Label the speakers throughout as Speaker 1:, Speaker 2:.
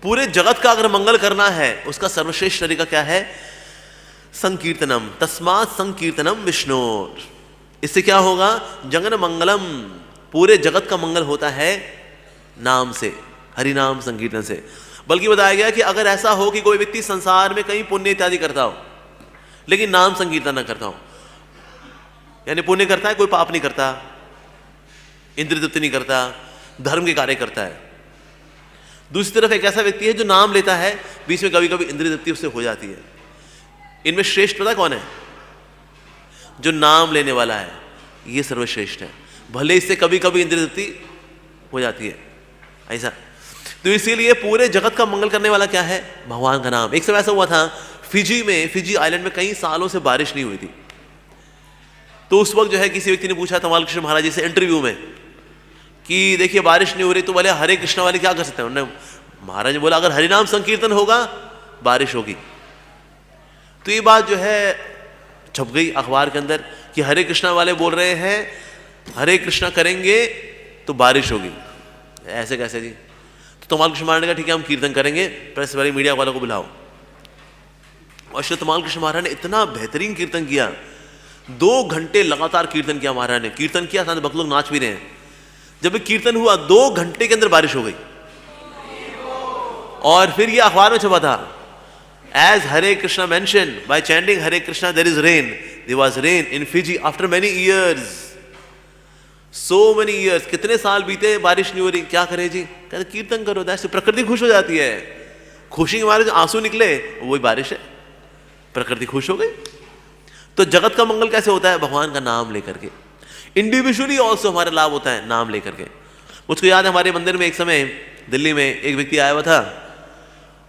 Speaker 1: पूरे जगत का अगर मंगल करना है उसका सर्वश्रेष्ठ तरीका क्या है? संकीर्तनम, तस्मात् संकीर्तनम विष्णु। इससे क्या होगा? जगन मंगलम, पूरे जगत का मंगल होता है नाम से, हरि नाम संकीर्तन से। बल्कि बताया गया कि अगर ऐसा हो कि कोई व्यक्ति संसार में कहीं पुण्य इत्यादि करता हो लेकिन नाम संकीर्तन न करता हो, यानी पुण्य करता है कोई पाप नहीं करता, इंद्रिय तृप्ति नहीं करता, धर्म के कार्य करता है। दूसरी तरफ एक ऐसा व्यक्ति है जो नाम लेता है, बीच में कभी कभी इंद्रिय तृप्ति उससे हो जाती है। इनमें श्रेष्ठ पता कौन है? जो नाम लेने वाला है, ये सर्वश्रेष्ठ है। भले इससे कभी कभी इंद्रिय तृप्ति हो जाती है ऐसा। तो इसीलिए पूरे जगत का मंगल करने वाला क्या है? भगवान का नाम। एक समय ऐसा हुआ था फिजी आइलैंड में कई सालों से बारिश नहीं हुई थी। तो उस वक्त जो है किसी व्यक्ति ने पूछा तमाल कृष्ण महाराज जी से इंटरव्यू में कि देखिए बारिश नहीं हो रही, तो बोले हरे कृष्णा वाले क्या कर सकते हैं? उन्होंने महाराज ने बोला अगर हरिनाम संकीर्तन होगा बारिश होगी। तो ये बात जो है छप गई अखबार के अंदर कि हरे कृष्णा वाले बोल रहे हैं हरे कृष्णा करेंगे तो बारिश होगी। ऐसे कैसे जी? तो तमाल कृष्ण महाराज ने कहा ठीक है हम कीर्तन करेंगे, प्रेस वाले मीडिया वालों को बुलाओ। और श्री तमाल कृष्ण महाराज ने इतना बेहतरीन कीर्तन किया, 2 घंटे लगातार कीर्तन किया। महाराज ने कीर्तन किया, साथ भक्त लोग नाच भी रहे हैं। जब भी कीर्तन हुआ 2 घंटे के अंदर बारिश हो गई। और फिर ये अखबार में छपा था, as Hare Krishna mention by chanting Hare Krishna there is rain, there was rain in Fiji after many years. So many years, कितने साल बीते बारिश नहीं हो रही, क्या करे जी? कहते कीर्तन करो, दैट्स प्रकृति खुश हो जाती है। खुशी के मारे जो आंसू निकले वही बारिश है, प्रकृति खुश हो गई। तो जगत का मंगल कैसे होता है? भगवान का नाम लेकर के। इंडिविजुअली ऑल्सो हमारा लाभ होता है नाम लेकर के। मुझको याद है हमारे मंदिर में एक समय दिल्ली में एक व्यक्ति आया हुआ था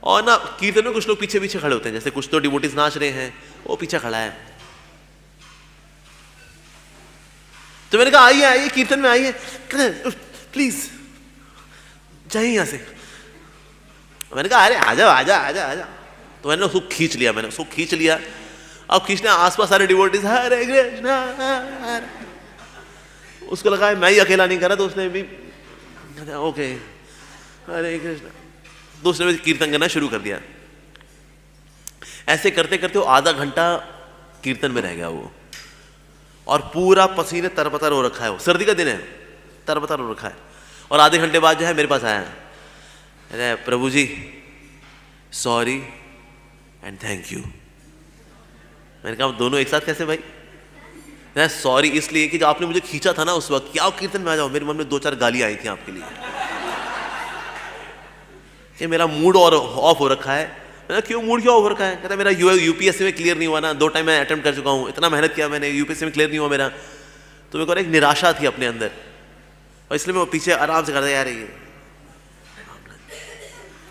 Speaker 1: और ना कीर्तन में कुछ लोग पीछे पीछे खड़े होते हैं, जैसे कुछ तो डिवोटीज नाच रहे हैं, वो पीछे खड़ा है। तो मैंने कहा आइए आइए कीर्तन में आइए, प्लीज जाइए यहां से। मैंने कहा अरे आजा आजा आजा आजा। तो मैंने उसको खींच लिया। अब खींचने आसपास सारे डिवोटीज हरे कृष्णा, उसको लगा मैं ही अकेला नहीं कर रहा, तो उसने भी ओके हरे कृष्णा, तो उसने भी कीर्तन करना शुरू कर दिया। ऐसे करते करते वो आधा घंटा कीर्तन में रह गया वो, और पूरा पसीने तरबतर हो रखा है। वो सर्दी का दिन है, तरबतर हो रखा है। और आधे घंटे बाद जो है मेरे पास आया, अरे प्रभु जी सॉरी एंड थैंक यू। मैंने कहा दोनों एक साथ कैसे भाई? सॉरी इसलिए कि जब आपने मुझे खींचा था ना उस वक्त, क्या कीर्तन में आ जाओ, मेरे मन में 2-4 गालियां आई थी आपके लिए कि मेरा मूड और ऑफ हो रखा है। मैंने क्यों मूड क्यों ऑफ हो रखा है? कहता मेरा यूपीएससी में क्लियर नहीं हुआ ना, 2 टाइम मैं अटेम्प्ट कर चुका हूँ, इतना मेहनत किया मैंने, यूपीएससी में क्लियर नहीं हुआ मेरा। तो मेरे को एक निराशा थी अपने अंदर, और इसलिए मैं पीछे आराम से करता यार ये,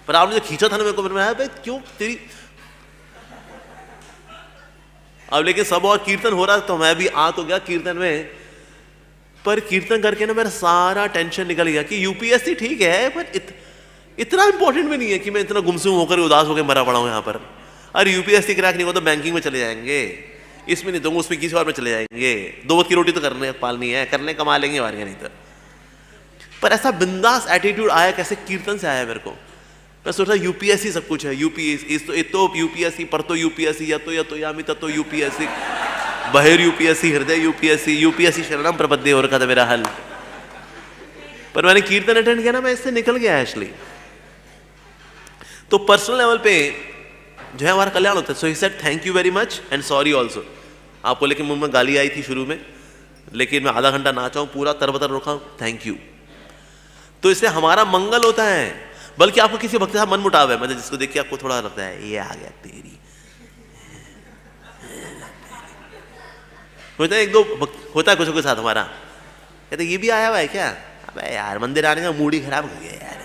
Speaker 1: पर आपने जो खींचा था ना मेरे को, मेरे भाई क्यों तेरी। अब लेकिन सब और कीर्तन हो रहा तो मैं भी आ तो गया कीर्तन में, पर कीर्तन करके ना मेरा सारा टेंशन निकल गया कि यूपीएससी ठीक है पर इतना इंपॉर्टेंट भी नहीं है कि मैं इतना गुमसुम होकर उदास होकर मरा पड़ा हूं यहाँ पर। अरे यूपीएससी क्रैक नहीं हो तो बैंकिंग में चले जाएंगे, इसमें नहीं दूंगा उसमें किसी और में चले जाएंगे, 2 वक्त की रोटी तो करने पालनी है, करने कमा लेंगे वारियां नहीं तो। पर ऐसा बिंदास एटीट्यूड आया कैसे? कीर्तन से आया मेरे को। मैं सोच रहा यूपीएससी सब कुछ है, यूपीएससी तो यूपीएससी पर तो यूपीएससी यतो यामी ततो यूपीएससी बहिर यूपीएससी हृदय यूपीएससी शरणम प्रपद्ये हो रखा था मेरा हल। पर मैंने कीर्तन अटेंड किया ना, मैं इससे निकल गया एक्चुअली। तो पर्सनल लेवल पे जो है हमारा कल्याण होता है। So he said thank you very much and sorry also. आपको लेकिन मुंह में गाली आई थी शुरू में, लेकिन मैं आधा घंटा नाचा हूं, पूरा तरबतर रुका हूं, थैंक यू। तो इससे हमारा मंगल होता है। बल्कि आपको किसी भक्त के साथ मन मुटाव है, मतलब जिसको देख के आपको थोड़ा लगता है ये आ गया तेरी, होता है 1-2 होता है कुछ के साथ हमारा, कहते ये भी आया हुआ है क्या? अबे यार मंदिर आने का मूड ही खराब हो गया यार।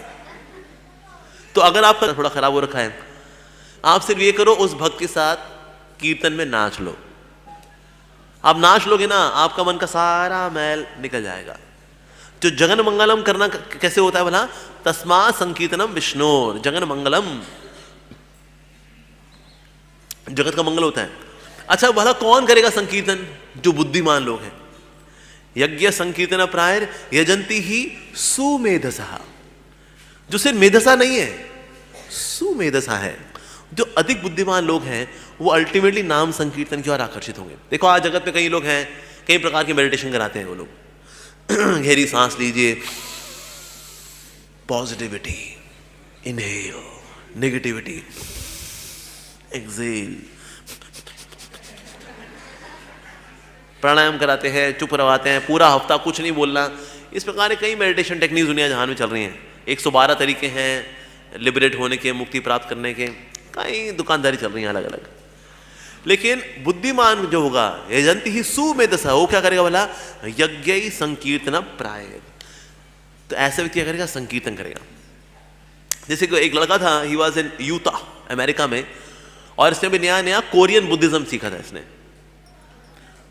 Speaker 1: तो अगर आपका थोड़ा खराब हो रखा है, आप सिर्फ ये करो उस भक्त के साथ कीर्तन में नाच लो। आप नाच लोगे ना, आपका मन का सारा मैल निकल जाएगा। जो जगन मंगलम करना कैसे होता है भला? तस्मात् संकीर्तनम विष्णु, जगन मंगलम, जगत का मंगल होता है। अच्छा भला कौन करेगा संकीर्तन? जो बुद्धिमान लोग हैं। यज्ञ संकीर्तन प्रायर यजंती ही सुमेधसा, जो सिर्फ मेधसा नहीं है, सुमेधसा है। जो अधिक बुद्धिमान लोग हैं वो अल्टीमेटली नाम संकीर्तन की ओर आकर्षित होंगे। देखो आज जगत में कई लोग हैं, कई प्रकार के मेडिटेशन कराते हैं वो लोग। गहरी सांस लीजिए, पॉजिटिविटी इनहेल, नेगेटिविटी एक्सेल, प्राणायाम कराते हैं, चुप रवाते हैं, पूरा हफ्ता कुछ नहीं बोलना। इस प्रकार के कई मेडिटेशन टेक्निक्स दुनिया जहान में चल रही हैं। 112 तरीके हैं लिबरेट होने के, मुक्ति प्राप्त करने के, कई दुकानदारी चल रही है अलग अलग। लेकिन बुद्धिमान जो होगा, यजंती ही सुमेधसा, वो क्या करेगा भला? यज्ञ संकीर्तन प्राय। तो ऐसे व्यक्ति क्या करेगा? संकीर्तन करेगा। जैसे कि एक लड़का था, he was in Utah America में, और इसने भी नया नया कोरियन बुद्धिज्म सीखा था इसने।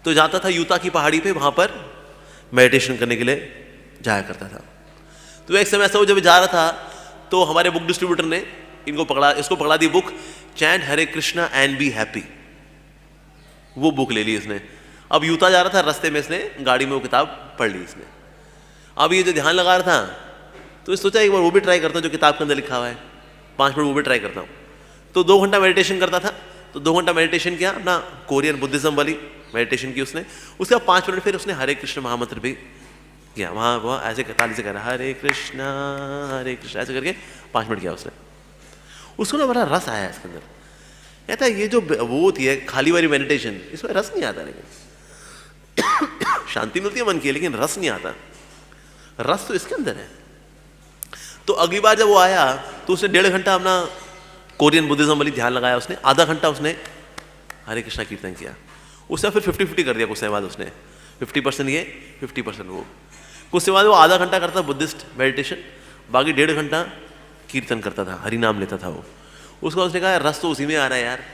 Speaker 1: तो जाता था यूटा की पहाड़ी पे, वहां पर मेडिटेशन करने के लिए जाया करता था। तो एक समय ऐसा वो जब जा रहा था तो हमारे बुक डिस्ट्रीब्यूटर ने इसको पकड़ा the book, chant Hare Krishna and be happy. वो बुक ले ली इसने। अब यूटा जा रहा था, रास्ते में इसने गाड़ी में वो किताब पढ़ ली इसने। अब ये जो ध्यान लगा रहा था तो सोचा एक बार वो भी ट्राई करता हूँ जो किताब के अंदर लिखा हुआ है, 5 मिनट वो भी ट्राई करता हूँ। तो 2 घंटा मेडिटेशन करता था। तो 2 घंटा मेडिटेशन किया, अपना कोरियन बुद्धिज्म वाली मेडिटेशन की उसने। उसके बाद 5 मिनट फिर उसने हरे कृष्ण महामंत्र भी किया। वहाँ वो ऐसे ताली से कह रहा हरे कृष्णा ऐसे करके 5 मिनट किया उसने। उसको ना बड़ा रस आया इसके अंदर। कहता है ये जो वो होती है खाली वाली मेडिटेशन, इसमें रस नहीं आता। लेकिन शांति मिलती है मन की, लेकिन रस नहीं आता। रस तो इसके अंदर है। तो अगली बार जब वो आया तो उसने 1.5 घंटा अपना कोरियन बुद्धिज्म वाली ध्यान लगाया उसने, आधा घंटा उसने हरे कृष्णा कीर्तन किया। उसने फिर 50-50 कर दिया। कुछ समय बाद उसने 50% ये 50% वो। कुछ समय बाद वो आधा घंटा करता बुद्धिस्ट मेडिटेशन, बाकी 1.5 घंटा कीर्तन करता था, हरि नाम लेता था वो। उसका उसने कहा रस तो उसी में आ रहा है यार।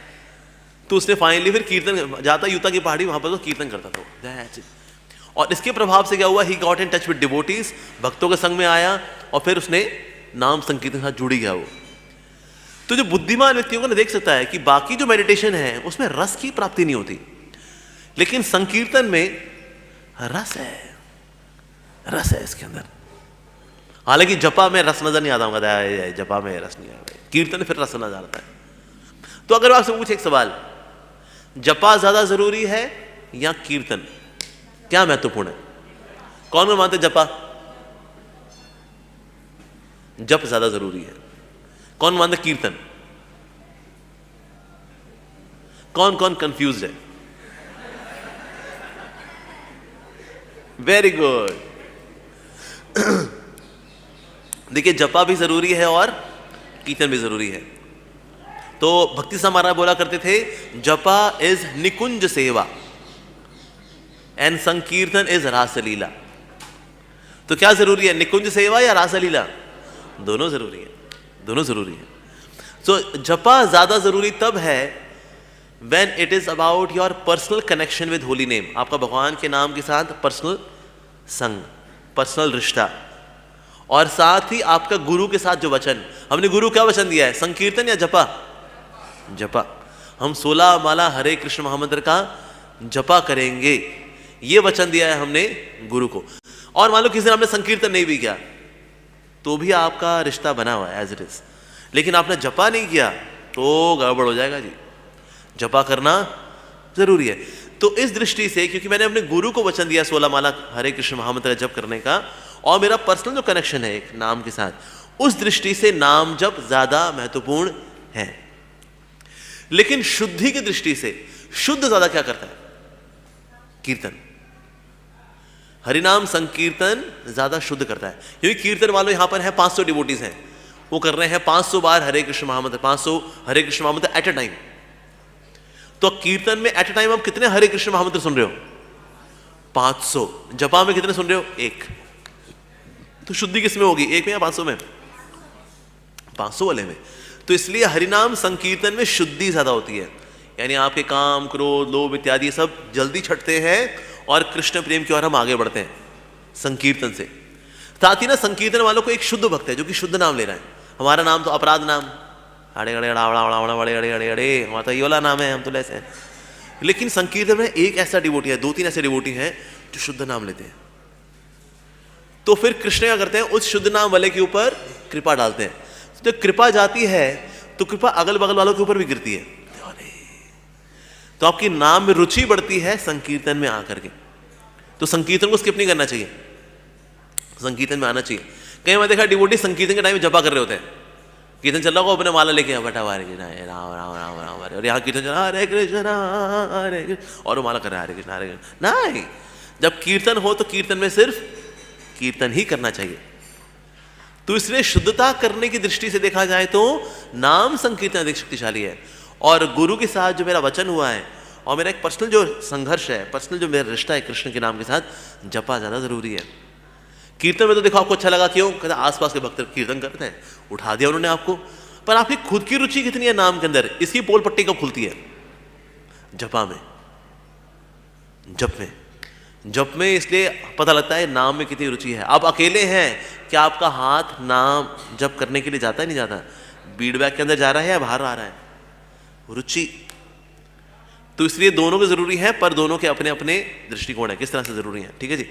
Speaker 1: तो उसने फाइनली फिर कीर्तन, जाता यूता की पहाड़ी, वहां पर तो कीर्तन करता था। और इसके प्रभाव से क्या हुआ? He got in touch with devotees, भक्तों के संग में आया और फिर उसने नाम संकीर्तन के साथ जुड़ी गया वो। तो जो बुद्धिमान व्यक्तियों को देख सकता है कि बाकी जो मेडिटेशन है उसमें रस की प्राप्ति नहीं होती, लेकिन संकीर्तन में रस है, रस है इसके अंदर। हालांकि जपा में रस नजर नहीं आता होगा, जपा में रस नहीं आता, कीर्तन फिर रस नजर आता है। तो अगर आपसे पूछे एक सवाल, जपा ज्यादा जरूरी है या कीर्तन, क्या महत्वपूर्ण है? कौन मानते जपा, जप ज्यादा जरूरी है? कौन मानते कीर्तन? कौन कौन कंफ्यूज्ड है? Very good. देखिए जपा भी जरूरी है और कीर्तन भी जरूरी है। तो भक्ति साहब महाराज बोला करते थे, जपा इज निकुंज सेवा एंड संकीर्तन इज रासलीला। तो क्या जरूरी है, निकुंज सेवा या रासलीला? दोनों जरूरी है, दोनों जरूरी है। सो जपा ज्यादा जरूरी तब है when it is about your personal connection with holy name, आपका भगवान के नाम के साथ पर्सनल संग, पर्सनल रिश्ता, और साथ ही आपका गुरु के साथ जो वचन, हमने गुरु क्या वचन दिया है, संकीर्तन या जपा? जपा। हम 16 माला हरे कृष्ण महामंत्र का जपा करेंगे, ये वचन दिया है हमने गुरु को। और मान लो किसी ने हमने संकीर्तन नहीं भी किया तो भी आपका रिश्ता बना हुआ है एज इट इज, लेकिन आपने जपा नहीं किया तो गड़बड़ हो जाएगा जी। जपा करना जरूरी है। तो इस दृष्टि से, क्योंकि मैंने अपने गुरु को वचन दिया 16 माला हरे कृष्ण महामंत्र जप करने का, और मेरा पर्सनल जो कनेक्शन है एक नाम के साथ, उस दृष्टि से नाम जप ज्यादा महत्वपूर्ण है। लेकिन शुद्धि की दृष्टि से शुद्ध ज्यादा क्या करता है? कीर्तन। हरिनाम संकीर्तन ज्यादा शुद्ध करता है, क्योंकि कीर्तन वालों यहां पर है 500 डिवोटीज हैं, वो कर रहे हैं 500 बार हरे कृष्ण महामंत्र, 500 हरे कृष्ण महामंत्र एट अ टाइम। तो कीर्तन में एट अ टाइम आप कितने हरे कृष्ण महामंत्र सुन रहे हो? 500। जपा में कितने सुन रहे हो? 1। तो शुद्धि किसमें होगी, 1 में या 500 में? 500 वाले में। तो इसलिए हरिनाम संकीर्तन में शुद्धि ज्यादा होती है, यानी आपके काम क्रोध लोभ इत्यादि सब जल्दी छटते हैं और कृष्ण प्रेम की ओर हम आगे बढ़ते हैं संकीर्तन से। साथ ही ना संकीर्तन वालों को एक शुद्ध भक्त है जो कि शुद्ध नाम ले रहा है। हमारा नाम तो अपराध नाम, अड़े अड़े अड़ा अड़ा अड़ा अड़े अड़े अड़े अड़े, हमारा तो ये वाला नाम है, हम तो ऐसे हैं। लेकिन संकीर्तन में एक ऐसा डिवोटी है, 2-3 ऐसे डिवोटी हैं जो शुद्ध नाम लेते हैं। तो फिर कृष्ण क्या करते हैं, उस शुद्ध नाम वाले के ऊपर कृपा डालते हैं। जब कृपा जाती है तो कृपा अगल बगल वालों के ऊपर भी गिरती है। तो आपकी नाम में रुचि बढ़ती है संकीर्तन में आकर के। तो संकीर्तन को स्किप नहीं करना चाहिए, संकीर्तन में आना चाहिए। कहीं मैं देखा डिवोटी संकीर्तन के टाइम में जपा कर रहे होते हैं, कीर्तन चल रहा होगा, अपने माला लेके बैठा हुआ, हरे कृष्ण राम राम राम राम हरे, और यहाँ कीर्तन चल रहा हरे कृष्ण हरे कृष्ण, और वो माला कर रहा है हरे कृष्ण हरे कृष्ण। नहीं, जब कीर्तन हो तो कीर्तन में सिर्फ कीर्तन ही करना चाहिए। तो इसलिए शुद्धता करने की दृष्टि से देखा जाए तो नाम संकीर्तन अधिक शक्तिशाली है। और गुरु के साथ जो मेरा वचन हुआ है और मेरा एक पर्सनल जो संघर्ष है, पर्सनल जो मेरा रिश्ता है कृष्ण के नाम के साथ, जपा ज़्यादा जरूरी है। कीर्तन में तो देखो आपको अच्छा लगा, क्यों? कहते आसपास के भक्त कीर्तन करते हैं, उठा दिया उन्होंने आपको। पर आपकी खुद की रुचि कितनी है नाम के अंदर, इसकी पोल पट्टी कब खुलती है? जपा में, जप में इसलिए पता लगता है नाम में कितनी रुचि है। आप अकेले हैं, क्या आपका हाथ नाम जप करने के लिए जाता है? नहीं जाता। बीड बैग के अंदर जा रहा है या बाहर आ रहा है? रुचि। तो इसलिए दोनों के जरूरी है, पर दोनों के अपने अपने दृष्टिकोण है, किस तरह से जरूरी है। ठीक है जी।